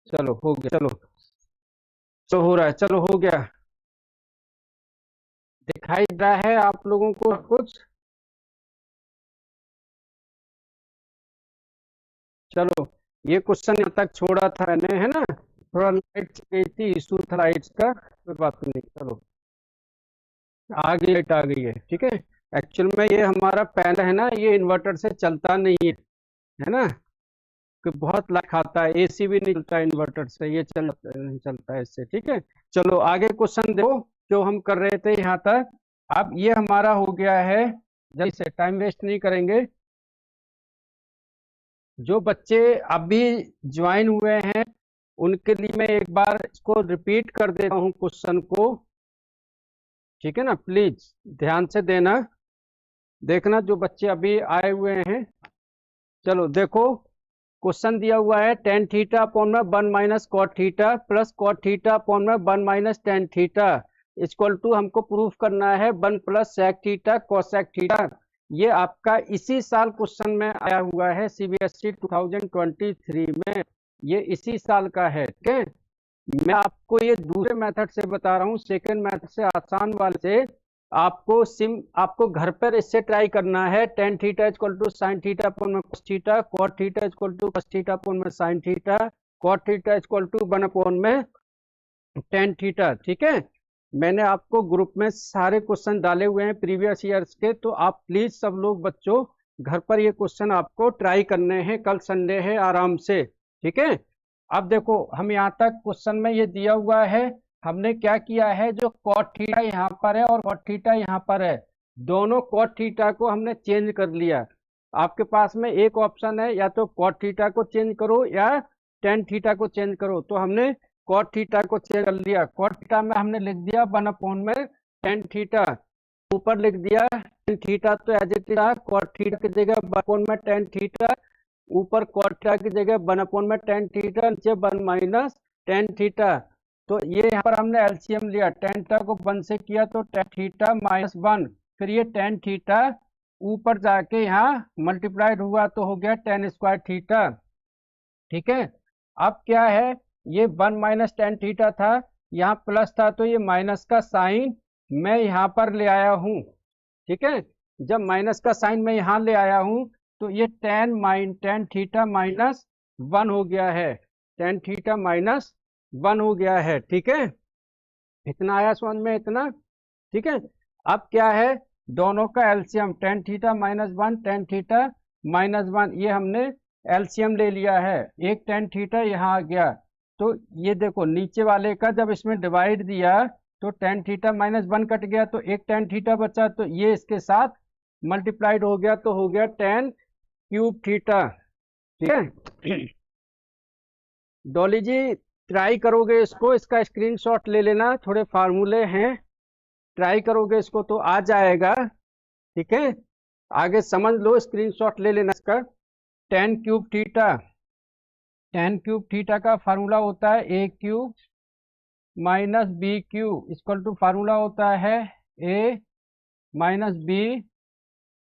चलो हो गया, चलो तो हो रहा है, चलो हो गया। दिखाई दे रहा है आप लोगों को कुछ? चलो, ये क्वेश्चन यहाँ तक छोड़ा था मैंने, है ना? थोड़ा लाइट गई थी, इशू था लाइट्स का, कोई बात नहीं। चलो, आ गई, लाइट आ गई है, ठीक है। एक्चुअल में ये हमारा पैनल है ना, ये इन्वर्टर से चलता नहीं है ना? कि बहुत लाइट खाता है, एसी भी नहीं चलता इन्वर्टर से, ये नहीं चलता है इससे, ठीक है। चलो आगे क्वेश्चन देखो, जो हम कर रहे थे यहाँ तक। अब ये हमारा हो गया है, जल्दी से, टाइम वेस्ट नहीं करेंगे। जो बच्चे अभी ज्वाइन हुए हैं उनके लिए मैं एक बार इसको रिपीट कर देता हूँ क्वेश्चन को, ठीक है ना? प्लीज ध्यान से देना, देखना जो बच्चे अभी आए हुए हैं। चलो देखो, क्वेश्चन दिया हुआ है टेन थीटा अपॉन में one minus cot theta plus cot theta upon में one minus tan theta equal to, हमको प्रूफ करना है one plus sec theta cosec theta. ये आपका इसी साल क्वेश्चन में आया हुआ है सीबीएसई 2023 में, ये इसी साल का है, ठीक है। मैं आपको ये दूसरे मेथड से बता रहा हूँ, सेकंड मेथड से, आसान वाले से। आपको घर पर इससे ट्राई करना है, tan theta equal to sine theta upon में cos theta, cot theta equal to cos theta upon में sine theta, cot theta equal to one upon में टेन थीटा, ठीक है। मैंने आपको ग्रुप में सारे क्वेश्चन डाले हुए हैं प्रीवियस ईयर्स के, तो आप प्लीज सब लोग बच्चों घर पर ये क्वेश्चन आपको ट्राई करने हैं, कल संडे है, आराम से, ठीक है। अब देखो, हम यहाँ तक क्वेश्चन में ये दिया हुआ है, हमने क्या किया है, जो कॉट थीटा यहाँ पर है और कॉट थीटा यहाँ पर है, दोनों कॉट थीटा को हमने चेंज कर लिया। आपके पास में एक ऑप्शन है, या तो कॉट थीटा को चेंज करो या टेन थीटा को चेंज करो, तो हमने कॉट थीटा को चेंज कर लिया। कॉट थीटा में हमने लिख दिया वन अपॉन में टेन थीटा, ऊपर लिख दिया टेन थीटा, तो as it is cot theta की जगह वन अपॉन में टेन थीटा, ऊपर कॉट थीटा की जगह वन अपॉन में टेन थीटा, नीचे वन माइनस टेन थीटा। तो ये यहाँ पर हमने एलसीएम लिया, टेन थीटा को वन से किया तो टेन थीटा माइनस वन, फिर ये टेन थीटा ऊपर जाके यहाँ मल्टीप्लाइड हुआ तो हो गया टेन स्क्वायर थीटा, ठीक है। अब क्या है, ये वन माइनस टेन थीटा था, यहाँ प्लस था, तो ये माइनस का साइन मैं यहाँ पर ले आया हूँ, ठीक है। जब माइनस का साइन मैं यहाँ ले आया हूँ, तो ये टेन थीटा माइनस वन हो गया है, टेन थीटा माइनस वन हो गया है, ठीक है। इतना आया समझ में, इतना, ठीक है। अब क्या है, दोनों का LCM, ten theta minus one, tan theta minus one, ये हमने एलसीएम ले लिया है, एक टेन थीटा यहाँ आ गया। तो ये देखो, नीचे वाले का जब इसमें डिवाइड दिया तो tan theta minus one cut गया, तो एक टेन थीटा बचा, तो ये इसके साथ मल्टीप्लाइड हो गया, तो हो गया टेन क्यूब थीटा, ठीक है। डॉली जी, ट्राई करोगे इसको, इसका स्क्रीनशॉट ले लेना, थोड़े फार्मूले हैं, ट्राई करोगे इसको तो आ जाएगा, ठीक है। आगे समझ लो, स्क्रीनशॉट ले लेना इसका। Tan cube theta, tan cube theta का फार्मूला होता है A cube minus B cube equal to, formula होता है A minus B,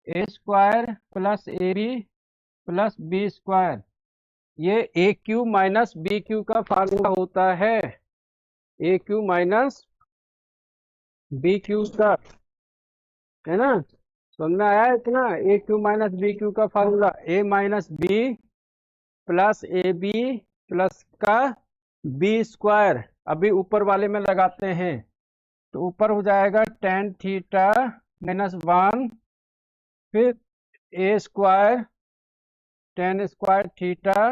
A square plus A B plus B square. ये A cube minus B cube का formula होता है, A cube minus B cube का, है ना? समझ में आया इतना? A cube minus B cube का formula, A minus B plus A B plus का बी स्क्वायर, अभी ऊपर वाले में लगाते हैं, तो ऊपर हो जाएगा टेन थीटा माइनस वन, फिर A square tan square theta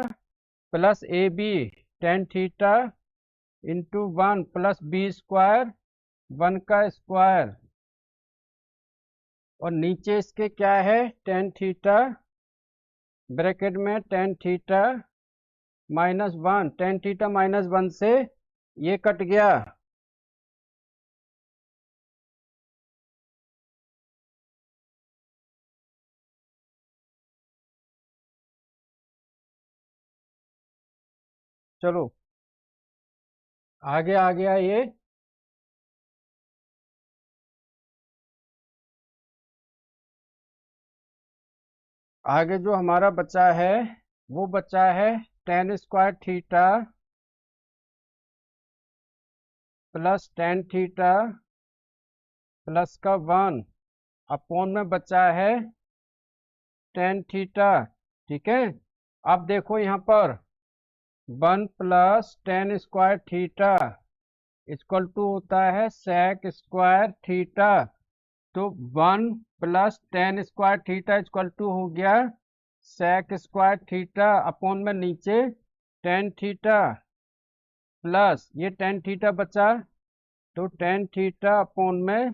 plus A B tan theta into one plus B square one का स्क्वायर, और नीचे इसके क्या है, टेन थीटा ब्रैकेट में tan theta minus one, tan theta minus one से ये कट गया, चलो आगे आ गया ये। आगे जो हमारा बचा है, वो बचा है ten square theta plus tan theta plus का 1 अपॉन में बचा है टेन थीटा। ठीक है, अब देखो यहाँ पर 1 plus tan square theta equal to होता है सेक स्क्वायर थीटा। तो 1 plus tan square theta equal to हो गया सेक स्क्वायर थीटा अपॉन में नीचे टेन थीटा प्लस ये टेन थीटा बचा, तो टेन थीटा अपॉन में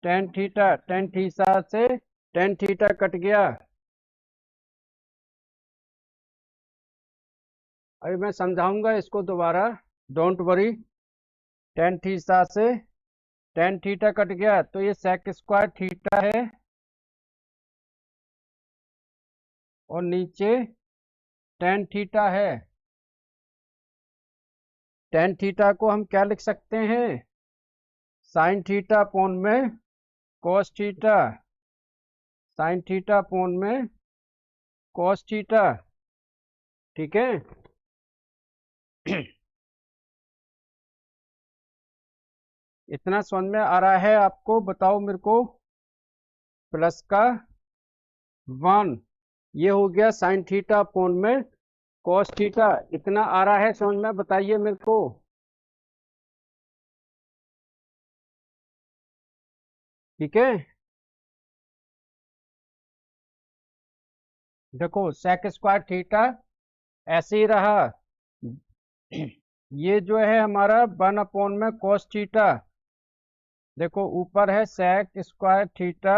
टेन थीटा से टेन थीटा कट गया। अभी मैं समझाऊंगा इसको दोबारा, डोंट वरी। टेन थीटा से टेन थीटा कट गया, तो ये सेक स्क्वायर थीटा है और नीचे टेन थीटा है। टेन थीटा को हम क्या लिख सकते हैं, साइन थीटा अपॉन में cos theta, sign theta upon में कॉस थीटा। ठीक है इतना समझ में आ रहा है आपको, बताओ मेरे को। प्लस का 1 ये हो गया साइन थीटा अपॉन में कॉस थीटा, इतना आ रहा है समझ में, बताइए मेरे को। ठीक है, देखो सेक स्क्वायर थीटा ऐसे ही रहा। ये जो है हमारा 1 अपॉन में कॉस थीटा, देखो ऊपर है सेक स्क्वायर थीटा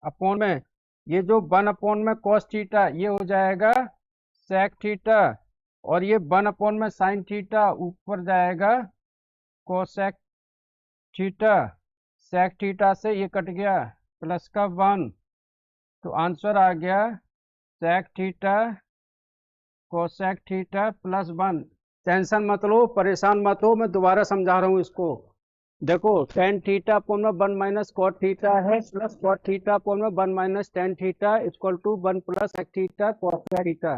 अपॉन में ये जो 1 अपॉन में कॉस थीटा ये हो जाएगा सेक थीटा, और ये 1 अपॉन में साइन थीटा ऊपर जाएगा कोसेक थीटा। सेक थीटा से ये कट गया प्लस का 1, तो आंसर आ गया sec theta cosec theta plus 1। Tension मत लो, परेशान मत हो, मैं दोबारा समझा रहा हूँ इसको। देखो टेन थीटा अपॉन में 1 माइनस कॉट थीटा है प्लस कॉट थीटा अपॉन में 1 minus tan theta equal to 1 plus sec theta cosec theta.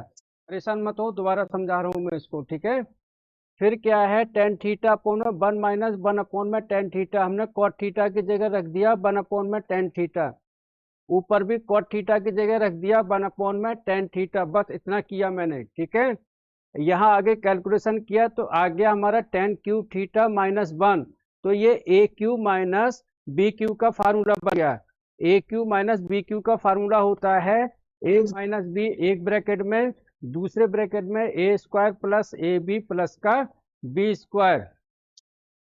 परेशान मत हो, दोबारा समझा रहा हूँ मैं इसको। ठीक है, फिर क्या है टेन थीटा अपॉन में 1 माइनस 1 अपॉन में टेन थीटा, हमने कॉट थीटा की जगह रख दिया 1 अपॉन में टेन थीटा, ऊपर भी कॉट थीटा की जगह रख दिया 1 अपॉन में टेन थीटा, बस इतना किया मैंने। ठीक है, यहाँ आगे कैलकुलेशन किया तो आ गया हमारा टेन क्यूब थीटा माइनस 1, तो ये A cube minus B cube का फार्मूला बन गया। A cube minus B cube का फार्मूला होता है ए माइनस बी एक ब्रैकेट में, दूसरे ब्रैकेट में A square plus A B plus का बी स्क्वायर।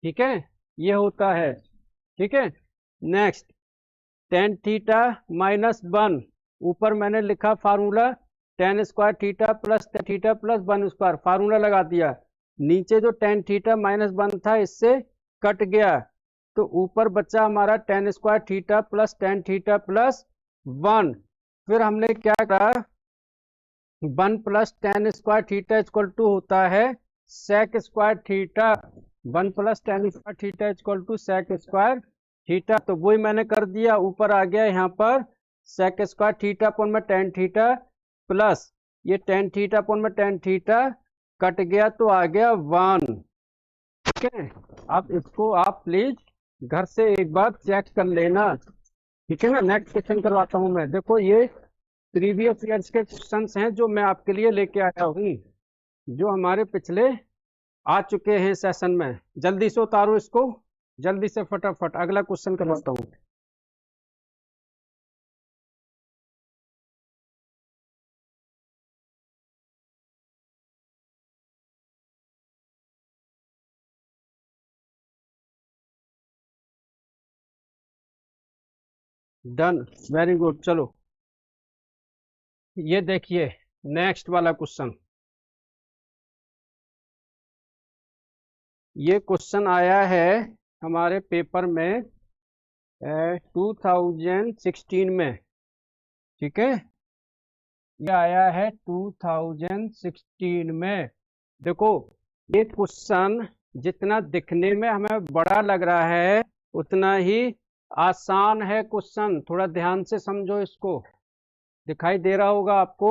ठीक है, ये होता है। ठीक है, नेक्स्ट टेन थीटा माइनस 1, ऊपर मैंने लिखा formula ten square theta plus theta plus 1 square, formula लगा दिया। नीचे जो टेन थीटा माइनस 1 था इससे कट गया, तो ऊपर बचा हमारा tan square theta plus tan theta plus 1। फिर हमने क्या करा, 1 plus tan square theta equal to होता है sec square theta, 1 plus tan square theta equal to sec square theta, तो वही मैंने कर दिया। ऊपर आ गया यहाँ पर सेक स्क्वायर थीटा अपॉन में टेन थीटा प्लस ये टेन थीटा अपॉन में टेन थीटा कट गया, तो आ गया 1। ठीक है, अब इसको आप प्लीज घर से एक बार चेक कर लेना। ठीक है ना, नेक्स्ट क्वेश्चन करवाता हूँ मैं। देखो ये प्रीवियस ईयर्स के क्वेश्चंस हैं जो मैं आपके लिए लेके आया हूँ, जो हमारे पिछले आ चुके हैं सेशन में। जल्दी से उतारो इसको, जल्दी से फटाफट अगला क्वेश्चन करवाता हूँ। Done, very good. चलो ये देखिए नेक्स्ट वाला क्वेश्चन, ये क्वेश्चन आया है हमारे पेपर में 2016 में। ठीक है, ये आया है 2016 में। देखो ये क्वेश्चन जितना दिखने में हमें बड़ा लग रहा है उतना ही आसान है क्वेश्चन, थोड़ा ध्यान से समझो इसको। दिखाई दे रहा होगा आपको,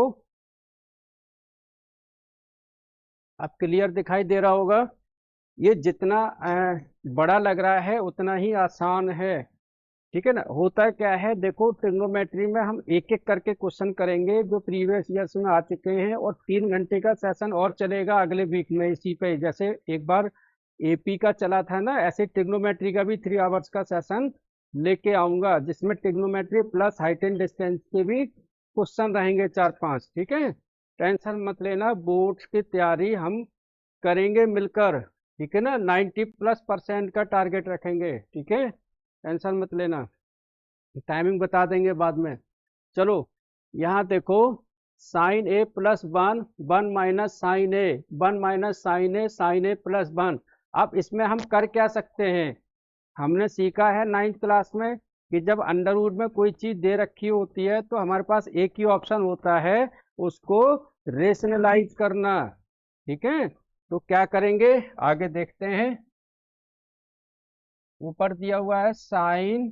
अब क्लियर दिखाई दे रहा होगा। ये जितना बड़ा लग रहा है उतना ही आसान है, ठीक है ना। होता क्या है, देखो ट्रिग्नोमेट्री में हम एक एक करके क्वेश्चन करेंगे जो प्रीवियस ईयर्स में आ चुके हैं, और 3 घंटे का सेशन और चलेगा अगले वीक में इसी पे। जैसे एक बार एपी का चला था ना, ऐसे ट्रिग्नोमेट्री का भी 3 आवर्स का सेशन लेके आऊंगा, जिसमें trigonometry plus height and distance के भी क्वेश्चन रहेंगे 4-5, ठीक है। टेंशन मत लेना, बोर्ड की तैयारी हम करेंगे मिलकर, ठीक है ना। 90+% का टारगेट रखेंगे, ठीक है, टेंशन मत लेना। टाइमिंग बता देंगे बाद में। चलो यहाँ देखो, sine A plus one, one minus sine A, one minus sine A, sine A plus one. अब इसमें हम कर क्या सकते हैं, हमने सीखा है 9th क्लास में कि जब अंडर रूट में कोई चीज दे रखी होती है तो हमारे पास एक ही ऑप्शन होता है, उसको रेशनलाइज करना, ठीक है। तो क्या करेंगे आगे देखते हैं। ऊपर दिया हुआ है साइन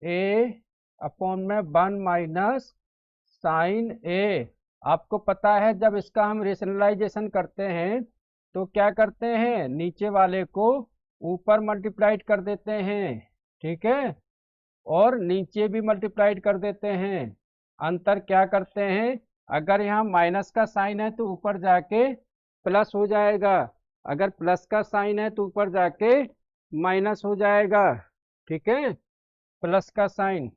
ए अपॉन में वन माइनस साइन ए। आपको पता है जब इसका हम रेशनलाइजेशन करते हैं तो क्या करते हैं, नीचे वाले को ऊपर मल्टीप्लाइड कर देते हैं, ठीक है, और नीचे भी मल्टीप्लाइड कर देते हैं। अंतर क्या करते हैं, अगर यहाँ माइनस का साइन है तो ऊपर जाके प्लस हो जाएगा, अगर प्लस का साइन है तो ऊपर जाके माइनस हो जाएगा, ठीक है, प्लस का sign.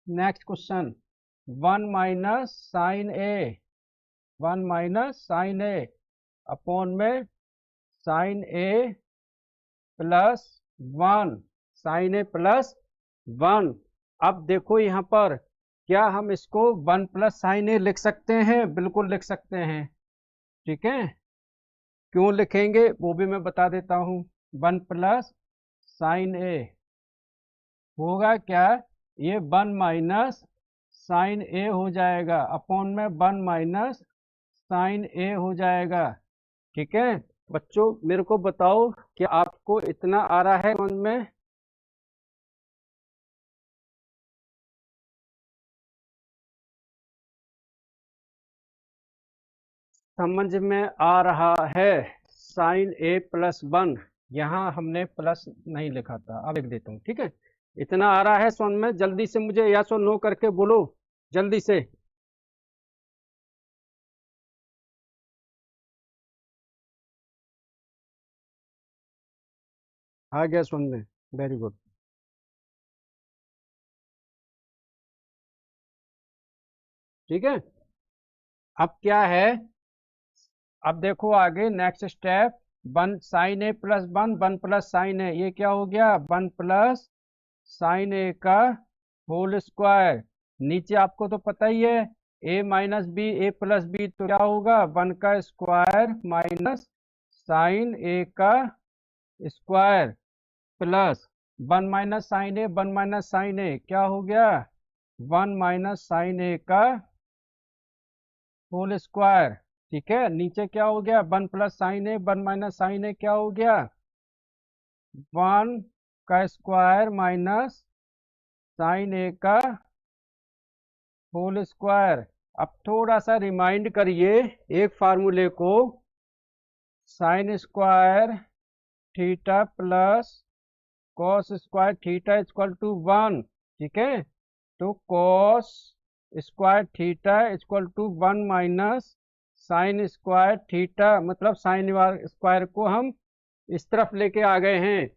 Next question, one minus sine A, one minus sine A upon में sine A plus one, sine A plus one. अब देखो यहाँ पर, क्या हम इसको वन प्लस साइन ए लिख सकते हैं, बिल्कुल लिख सकते हैं, ठीक है। क्यों लिखेंगे वो भी मैं बता देता हूँ। वन प्लस साइन ए होगा क्या, ये वन माइनस साइन ए हो जाएगा, अपॉन में वन माइनस साइन ए हो जाएगा, ठीक है। बच्चों मेरे को बताओ कि आपको इतना आ रहा है समझ में, समझ में आ रहा है। साइन ए प्लस वन, यहाँ हमने प्लस नहीं लिखा था, अब लिख देता हूँ, ठीक है। इतना आ रहा है समझ में, जल्दी से मुझे यस और नो करके बोलो, जल्दी से। आ गया समझ में, वेरी गुड, ठीक है। अब क्या है, अब देखो आगे next step, one sine A plus one, one plus sine A, ये क्या हो गया, वन प्लस साइन ए का होल स्क्वायर। नीचे आपको तो पता ही है, A minus B, A plus B, तो क्या होगा, वन का स्क्वायर माइनस साइन ए का square plus one minus sine A, one minus sine A क्या हो गया, वन माइनस साइन ए का होल स्क्वायर, ठीक है। नीचे क्या हो गया, one plus sine A, one minus sine A क्या हो गया, वन का स्क्वायर माइनस साइन ए का होल स्क्वायर। अब थोड़ा सा रिमाइंड करिए एक फार्मूले को, sine square theta plus cos square theta equal to one, ठीक है। तो cos square theta equal to one minus sine square theta, मतलब साइन स्क्वायर को हम इस तरफ लेके आ गए हैं।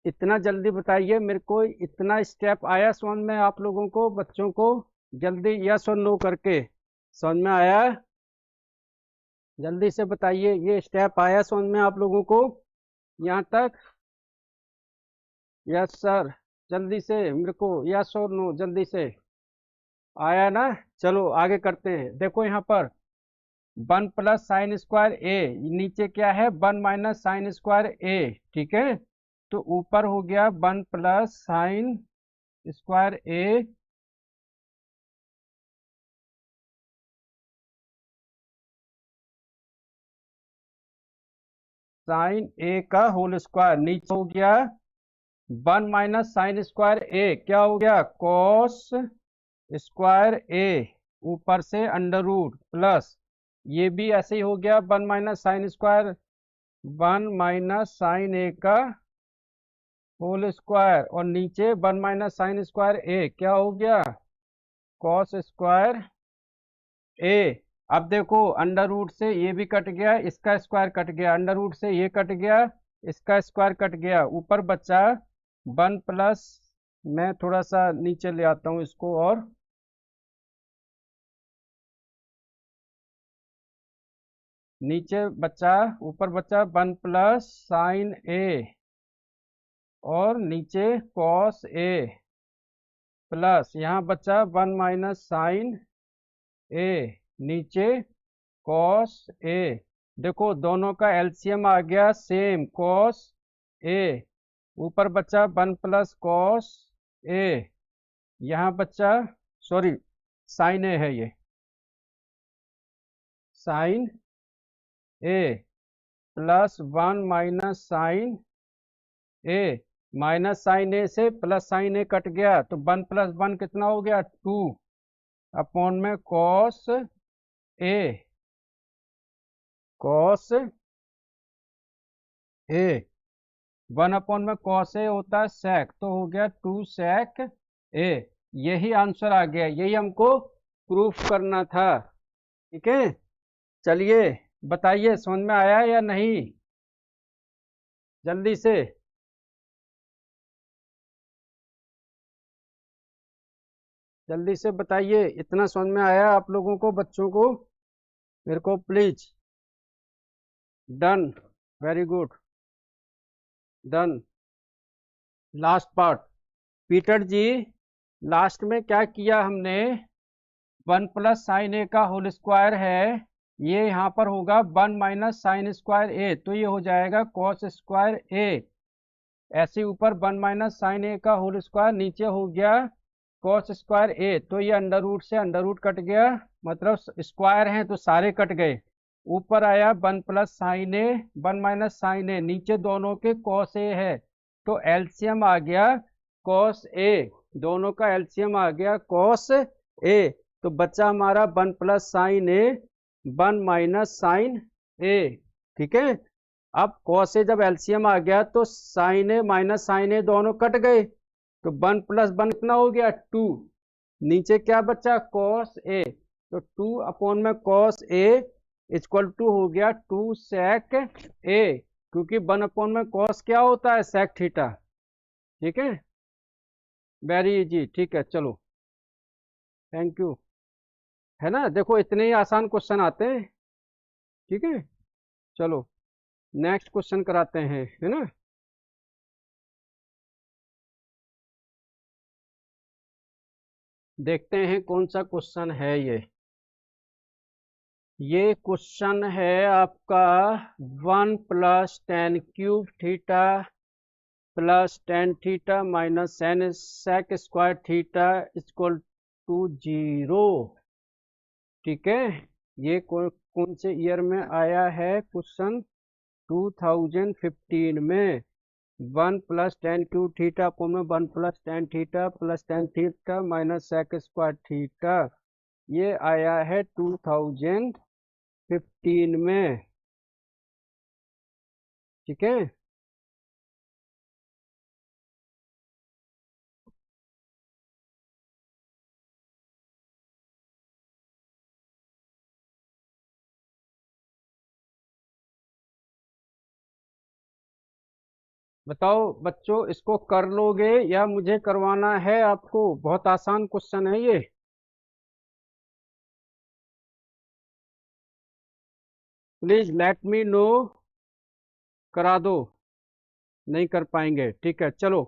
इतना जल्दी बताइए मेरे को, इतना स्टेप आया समझ में आप लोगों को, बच्चों को, जल्दी यस और नो करके समझ में आया, जल्दी से बताइए, ये स्टेप आया समझ में आप लोगों को यहाँ तक। यस सर, जल्दी से मेरे को यस और नो जल्दी से आया ना। चलो आगे करते हैं, देखो यहाँ पर वन प्लस साइन स्क्वायर ए, नीचे क्या है, वन माइनस साइन स्क्वायर ए, ठीक है। तो ऊपर हो गया one plus sine square A sine A का होल स्क्वायर, नीचे हो गया वन माइनस साइन स्क्वायर ए क्या हो गया, कॉस स्क्वायर ए, ऊपर से अंडर रूट प्लस, ये भी ऐसे ही हो गया one minus sine square 1 minus sine A का होल स्क्वायर, और नीचे 1 माइनस साइन स्क्वायर ए क्या हो गया, कॉस स्क्वायर ए। अब देखो अंडर रूट से ये भी कट गया, इसका स्क्वायर कट गया, अंडर रूट से ये कट गया, इसका स्क्वायर कट गया, ऊपर बचा 1 प्लस, मैं थोड़ा सा नीचे ले आता हूँ इसको, और नीचे बचा, ऊपर बचा 1 प्लस साइन ए, और नीचे कॉस ए, प्लस यहाँ बचा 1 माइनस साइन ए, नीचे कॉस ए। देखो दोनों का एलसीएम आ गया सेम, कॉस ए, ऊपर बचा 1 प्लस कॉस ए, यहाँ बचा, सॉरी साइन ए है ये, sign A, plus 1 minus sine A, minus sine ए से प्लस साइन ए कट गया, तो 1 प्लस 1 कितना हो गया, 2 अपॉन में cos A, cos A, 1 upon में कॉस ए होता है सेक, तो हो गया 2 सेक ए। यही आंसर आ गया, यही हमको प्रूफ करना था। ठीक है, चलिए बताइए समझ में आया या नहीं, जल्दी से। जल्दी से बताइए, इतना समझ में आया आप लोगों को, बच्चों को, मेरे को please. Done, very good, done. Last part, Peter ji last में क्या किया हमने, 1 प्लस साइन ए का होल स्क्वायर है, ये यहाँ पर होगा 1 माइनस साइन स्क्वायर ए, तो ये हो जाएगा कॉस स्क्वायर ए। ऐसे ऊपर 1 माइनस साइन ए का होल स्क्वायर, नीचे हो गया कॉस स्क्वायर ए, तो ये अंडर रूट से अंडर रूट कट गया, मतलब स्क्वायर हैं तो सारे कट गए। ऊपर आया 1 प्लस साइन ए, 1 माइनस साइन ए, नीचे दोनों के कॉस ए है, तो एलसीएम आ गया कॉस ए, दोनों का एलसीएम आ गया कॉस ए, तो बच्चा हमारा 1 प्लस साइन ए, 1 माइनस साइन ए। ठीक है, अब कॉस ए जब एलसीएम आ गया तो साइन ए माइनस साइन ए दोनों कट गए, तो 1 प्लस 1 कितना हो गया, 2, नीचे क्या बचा, कॉस ए, तो 2 अपॉन में कॉस ए इक्वल टू हो गया 2 सेक ए, क्योंकि 1 अपॉन में कॉस क्या होता है, सेक थीटा। ठीक है, वेरी इजी। ठीक है, चलो, थैंक यू। है ना, देखो इतने ही आसान क्वेश्चन आते हैं। ठीक है, चलो नेक्स्ट क्वेश्चन कराते हैं, है ना। देखते हैं कौन सा क्वेश्चन है ये क्वेश्चन है आपका 1 plus tan cube theta plus tan theta minus sec square theta equal to 0। ठीक है, ये कौन से ईयर में आया है क्वेश्चन, 2015 में। 1 plus tan cube theta upon में 1 plus tan theta minus sec square theta, ये आया है 2015 में। ठीक है, बताओ बच्चों, इसको कर लोगे या मुझे करवाना है आपको, बहुत आसान क्वेश्चन है ये। प्लीज लेट मी नो, करा दो, नहीं कर पाएंगे, ठीक है चलो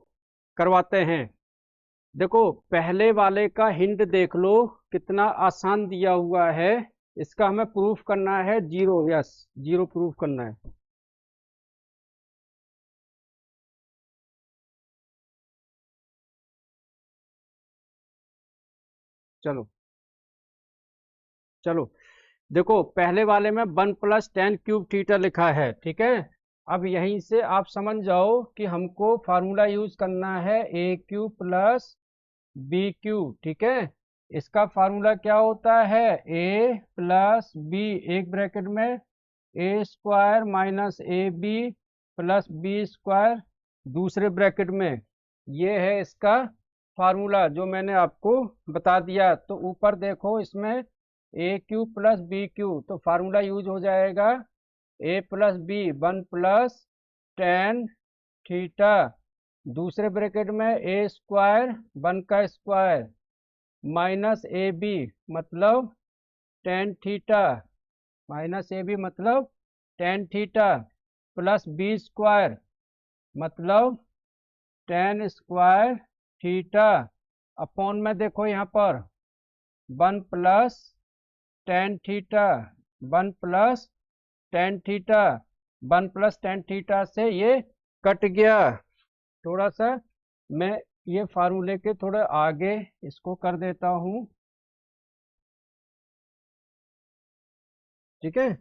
करवाते हैं। देखो पहले वाले का हिंट देख लो, कितना आसान दिया हुआ है, इसका हमें प्रूफ करना है 0, यस 0 प्रूफ करना है। चलो चलो, देखो पहले वाले में 1 प्लस टेन क्यूब थीटा लिखा है, ठीक है। अब यहीं से आप समझ जाओ कि हमको फार्मूला यूज करना है A cube plus B cube. ठीक है, इसका फार्मूला क्या होता है, ए प्लस बी, एक ब्रैकेट में A square minus A B plus B square दूसरे ब्रैकेट में, ये है इसका फार्मूला जो मैंने आपको बता दिया। तो ऊपर देखो इसमें A cube plus B cube, तो फार्मूला यूज हो जाएगा A plus B 1 plus tan theta, दूसरे ब्रैकेट में ए स्क्वायर 1 का स्क्वायर माइनस ए बी मतलब tan theta, minus A B मतलब tan theta plus B square मतलब टेन स्क्वायर थीटा अपॉन में देखो यहाँ पर 1 plus tan theta, 1 plus tan theta, 1 plus tan theta से ये कट गया। थोड़ा सा मैं ये फार्मूले के थोड़े आगे इसको कर देता हूँ, ठीक है।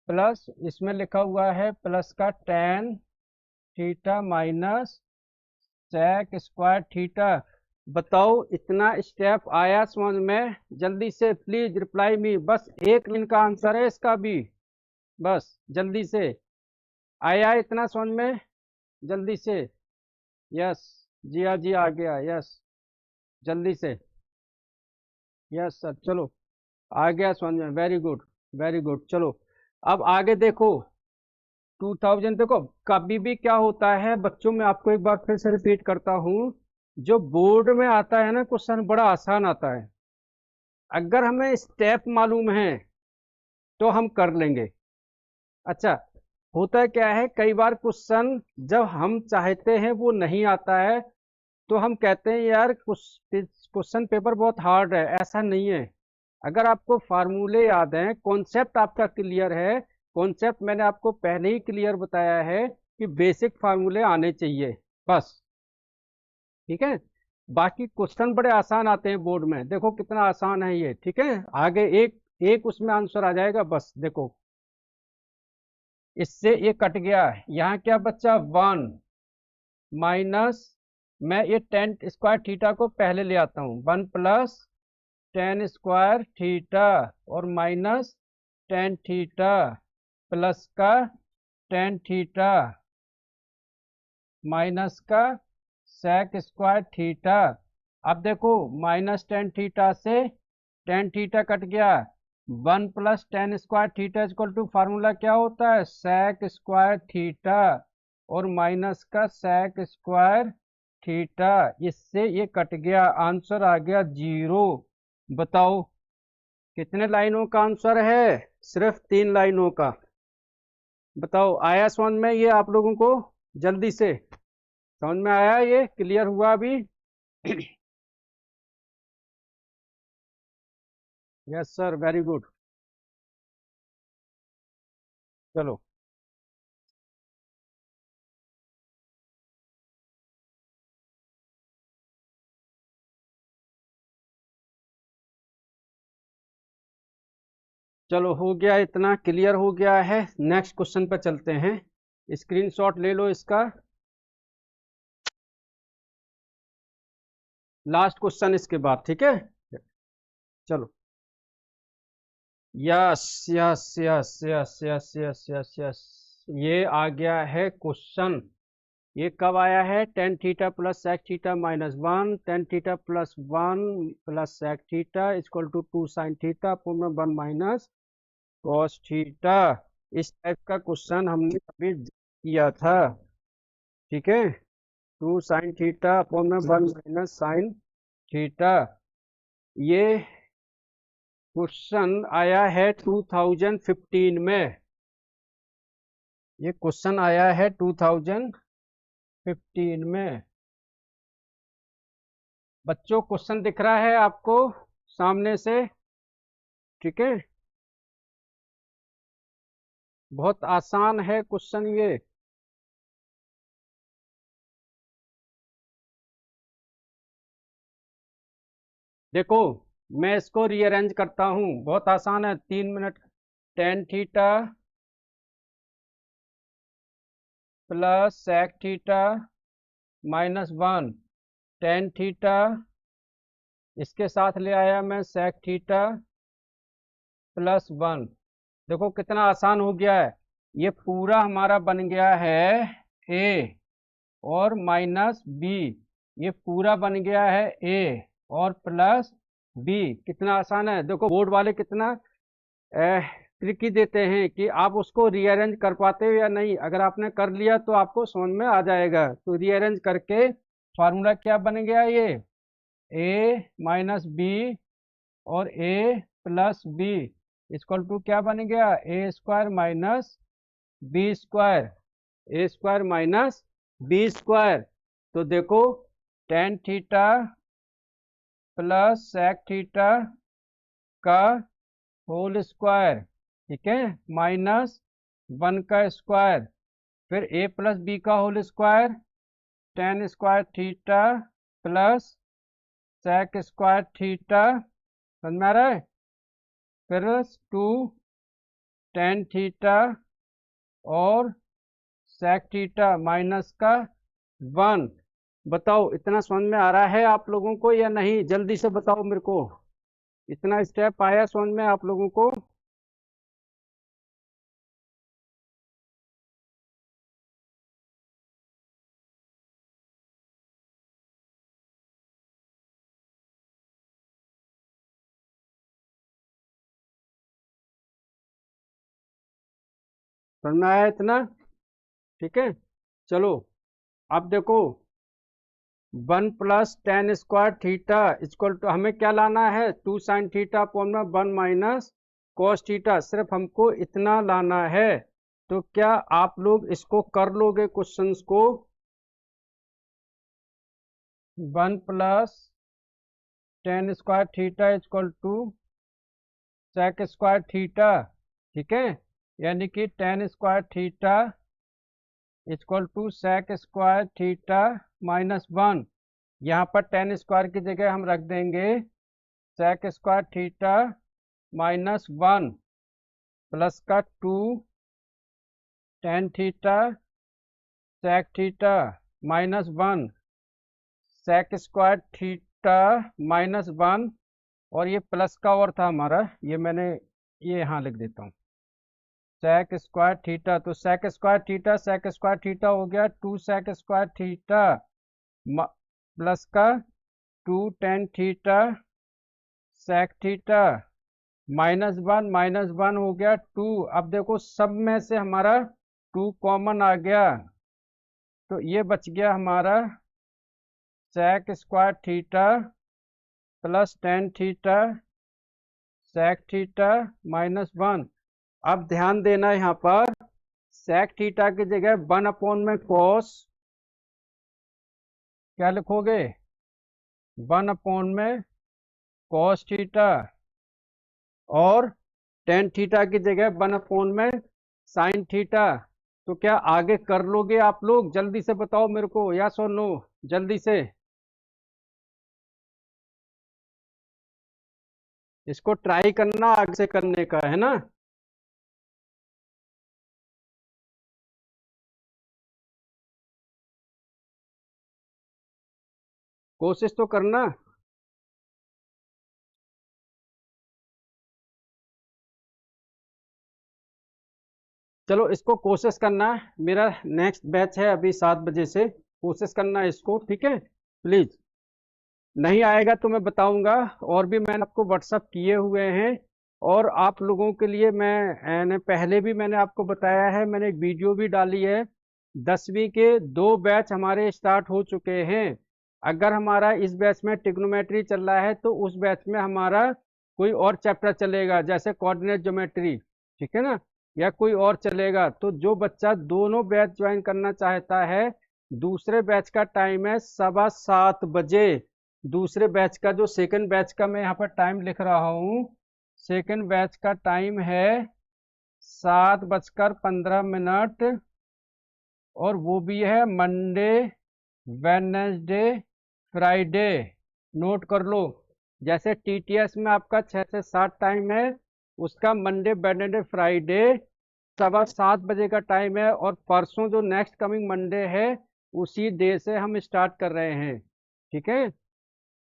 प्लस इसमें लिखा हुआ है प्लस का tan theta minus sec square theta. बताओ इतना स्टेप आया समझ में? जल्दी से प्लीज रिप्लाई मी, बस एक लाइन का आंसर है इसका भी, बस जल्दी से आया इतना समझ में, जल्दी से। यस जिया जी आ गया, यस जल्दी से, यस सर चलो आ गया समझ में, वेरी गुड वेरी गुड। चलो अब आगे देखो 2000, देखो कभी भी क्या होता है बच्चों में, आपको एक बार फिर से रिपीट करता हूँ, जो बोर्ड में आता है ना क्वेश्चन बड़ा आसान आता है, अगर हमें स्टेप मालूम है तो हम कर लेंगे। अच्छा होता क्या है, कई बार क्वेश्चन जब हम चाहते हैं वो नहीं आता है तो हम कहते हैं यार क्वेश्चन पेपर बहुत हार्ड है, ऐसा नहीं है। अगर आपको फार्मूले याद हैं, कॉन्सेप्ट आपका क्लियर है, कॉन्सेप्ट मैंने आपको पहले ही क्लियर बताया है कि बेसिक फार्मूले आने चाहिए बस, ठीक है। बाकी क्वेश्चन बड़े आसान आते हैं बोर्ड में, देखो कितना आसान है ये, ठीक है। आगे एक एक उसमें आंसर आ जाएगा, बस देखो इससे ये कट गया, यहाँ क्या बच्चा 1 माइनस, मैं ये टेन स्क्वायर थीटा को पहले ले आता हूँ, 1 प्लस टेन स्क्वायर थीटा और माइनस टेन थीटा प्लस का टेन थीटा माइनस का सेक स्क्वायर थीटा। अब देखो माइनस टेन थीटा से टेन थीटा कट गया, 1 plus tan square theta equal to formula क्या होता है, सेक स्क्वायर थीटा और माइनस का सेक स्क्वायर थीटा, इससे ये कट गया, आंसर आ गया 0। बताओ कितने लाइनों का आंसर है, सिर्फ 3 लाइनों का। बताओ आया समझ में ये आप लोगों को? जल्दी से समझ में आया, ये क्लियर हुआ अभी? Yes sir very good. चलो चलो हो गया, इतना क्लियर हो गया है। नेक्स्ट क्वेश्चन पर चलते हैं, स्क्रीनशॉट ले लो इसका, लास्ट क्वेश्चन इसके बाद, ठीक है। चलो yes yes yes yes yes yes yes yes, ये आ गया है क्वेश्चन। ये कब आया है, tan theta plus sec theta minus 1, tan theta plus 1 plus sec theta equal to 2 sine theta पूर्ण 1 माइनस कॉस थीटा। इस टाइप का क्वेश्चन हमने अभी किया था, ठीक है। 2 साइन थीटा अपॉन में 1 माइनस साइन थीटा, ये क्वेश्चन आया है 2015 में, ये क्वेश्चन आया है 2015 में। बच्चों क्वेश्चन दिख रहा है आपको सामने से, ठीक है। बहुत आसान है क्वेश्चन ये। देखो मैं इसको रीअरेंज करता हूँ, बहुत आसान है, 3 minute. Tan theta plus sec theta minus 1, tan theta, इसके साथ ले आया मैं सेक थीटा प्लस 1, देखो कितना आसान हो गया है। ये पूरा हमारा बन गया है ए और माइनस बी, ये पूरा बन गया है ए और प्लस बी। कितना आसान है। देखो बोर्ड वाले कितना ट्रिकी देते हैं कि आप उसको रीअरेंज कर पाते हो या नहीं। अगर आपने कर लिया तो आपको समझ में आ जाएगा। तो रीअरेंज करके फार्मूला क्या बन गया, ये ए माइनस बी और A plus B equal to क्या बन गया, A square minus B square, A square minus B square. तो देखो tan theta plus sec theta का होल स्क्वायर, ठीक है, माइनस 1 का स्क्वायर, फिर ए प्लस बी का whole square, tan square theta plus sec square theta, समझ में आ रहा है, फिर 2 टेन थीटा और सेक थीटा माइनस का 1। बताओ इतना समझ में आ रहा है आप लोगों को या नहीं, जल्दी से बताओ मेरे को। इतना स्टेप आया समझ में आप लोगों को? समझ में आया इतना? ठीक है, चलो अब देखो 1 plus tan square theta equal to हमें क्या लाना है, 2 साइन थीटा अपॉन में 1 माइनस कॉस थीटा। सिर्फ हमको इतना लाना है। तो क्या आप लोग इसको कर लोगे क्वेश्चंस को? 1 plus tan square theta equal to sec square theta, ठीक है, यानी कि tan square theta equal to sec square theta minus 1। यहाँ पर टेन स्क्वायर की जगह हम रख देंगे sec square theta minus 1 plus का 2 tan theta sec theta minus 1 sec square theta minus 1, और ये प्लस का और था हमारा, ये मैंने ये यहाँ लिख देता हूँ सेक स्क्वायर थीटा। तो सेक स्क्वायर थीटा हो गया 2 सेक स्क्वायर थीटा प्लस का 2 tan theta sec theta minus one हो गया 2। अब देखो सब में से हमारा 2 कॉमन आ गया, तो ये बच गया हमारा sec square theta plus tan theta sec theta minus 1। अब ध्यान देना यहाँ पर सेक थीटा की जगह 1 अपॉन में कॉस क्या लिखोगे, 1 अपॉन में कॉस थीटा, और टेन थीटा की जगह 1 अपॉन में साइन थीटा। तो क्या आगे कर लोगे आप लोग? जल्दी से बताओ मेरे को, यस और नो, जल्दी से। इसको ट्राई करना आगे से करने का है ना। कोशिश तो करना। चलो इसको कोशिश करना, मेरा नेक्स्ट बैच है अभी 7 बजे से, कोशिश करना इसको, ठीक है प्लीज। नहीं आएगा तो मैं बताऊंगा, और भी मैंने आपको व्हाट्सअप किए हुए हैं। और आप लोगों के लिए मैंने पहले भी मैंने आपको बताया है, मैंने एक वीडियो भी डाली है। 10वीं के 2 बैच हमारे स्टार्ट हो चुके हैं। अगर हमारा इस बैच में ट्रिग्नोमेट्री चल रहा है तो उस बैच में हमारा कोई और चैप्टर चलेगा, जैसे कोऑर्डिनेट ज्योमेट्री, ठीक है ना, या कोई और चलेगा। तो जो बच्चा दोनों बैच ज्वाइन करना चाहता है, दूसरे बैच का टाइम है 7:15 बजे। दूसरे बैच का जो सेकंड बैच का मैं यहाँ पर टाइम लिख रहा हूँ, सेकंड बैच का टाइम है 7:15, और वो भी है मंडे वेडनेसडे फ्राइडे। नोट कर लो, जैसे टीटीएस में आपका 6 से 7 टाइम है, उसका मंडे वेडनेसडे फ्राइडे 7:15 का टाइम है। और परसों जो नेक्स्ट कमिंग मंडे है, उसी डे से हम स्टार्ट कर रहे हैं, ठीक है।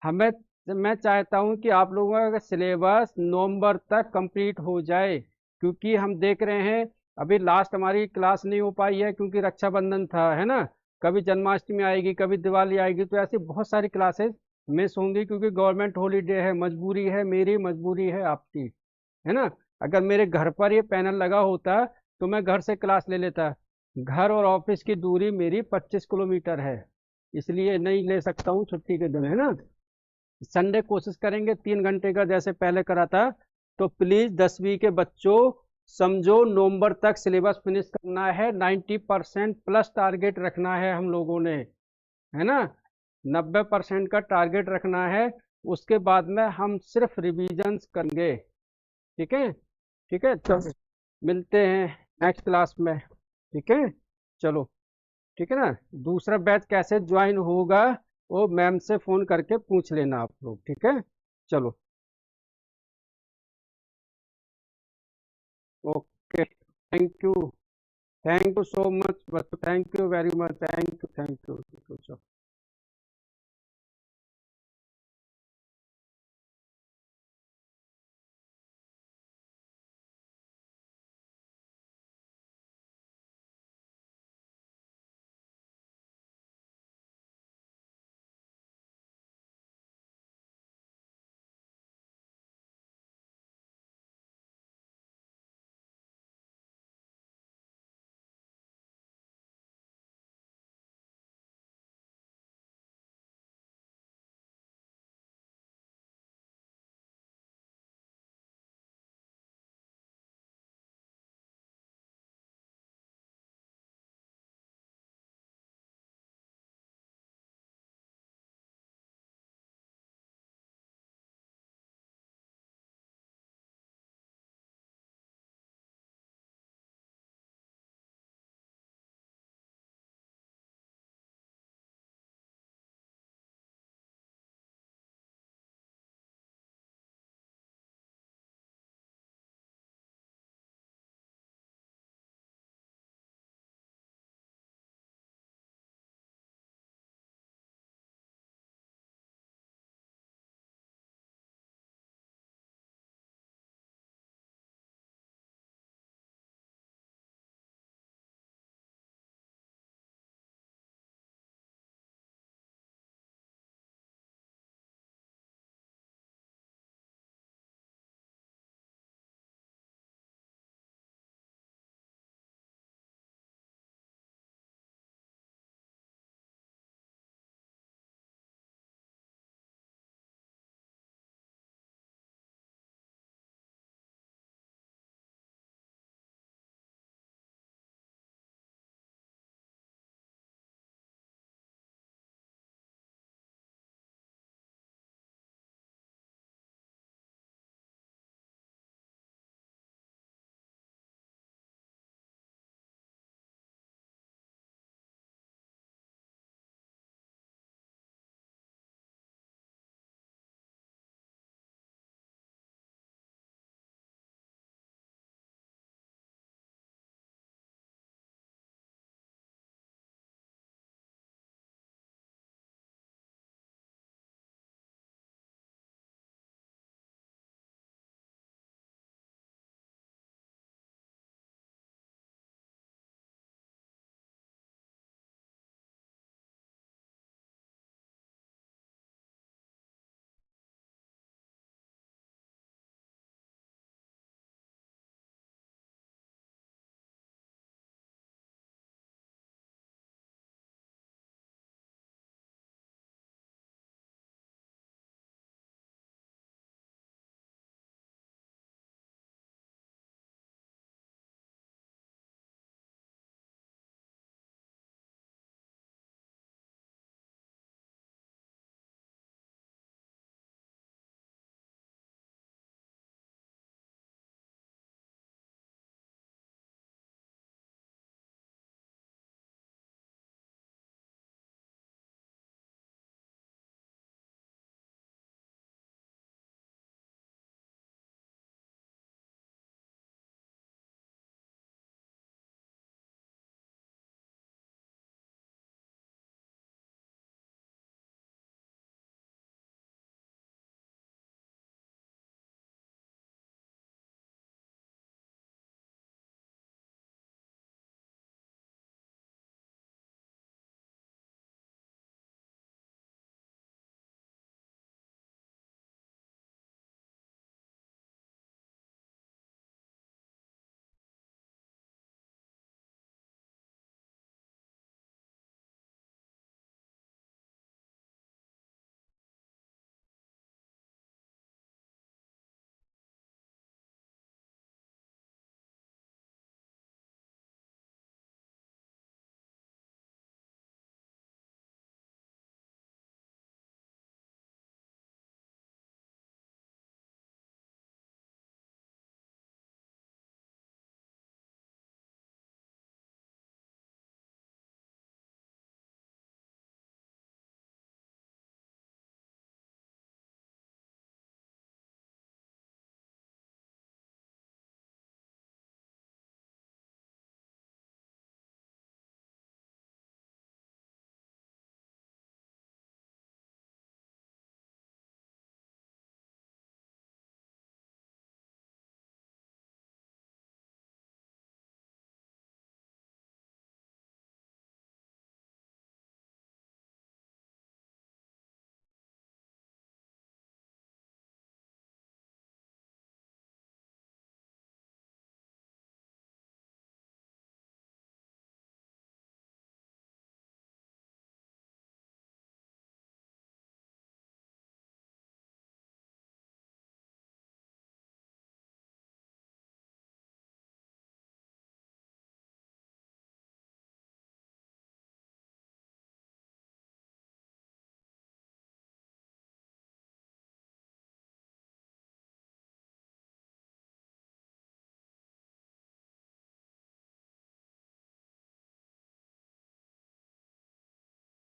हमें मैं चाहता हूं कि आप लोगों का सिलेबस नवंबर तक कंप्लीट हो जाए, क्योंकि हम देख रहे हैं अभी लास्ट हमारी क्लास नहीं हो पाई है क्योंकि रक्षाबंधन था, है ना। कभी जन्माष्टमी आएगी, कभी दिवाली आएगी, तो ऐसी बहुत सारी क्लासेस मिस होंगी क्योंकि गवर्नमेंट हॉलीडे है। मजबूरी है, मेरी मजबूरी है, आपकी, है ना। अगर मेरे घर पर ये पैनल लगा होता तो मैं घर से क्लास ले लेता। घर और ऑफिस की दूरी मेरी 25 किलोमीटर है, इसलिए नहीं ले सकता हूँ छुट्टी के दिन, है ना। संडे कोशिश करेंगे 3 घंटे का जैसे पहले करा था। तो प्लीज 10वीं के बच्चों समझो, नवंबर तक सिलेबस फिनिश करना है, 90% प्लस टारगेट रखना है हम लोगों ने, है ना। 90% का टारगेट रखना है। उसके बाद में हम सिर्फ रिविजन्स करेंगे। ठीक है, ठीक है, चलो मिलते हैं नेक्स्ट क्लास में। ठीक है, चलो, ठीक है ना। दूसरा बैच कैसे ज्वाइन होगा वो मैम से फोन करके पूछ लेना आप लोग, ठीक है। चलो, okay, thank you, thank you so much बच्चों, thank you very much, thank you, thank you.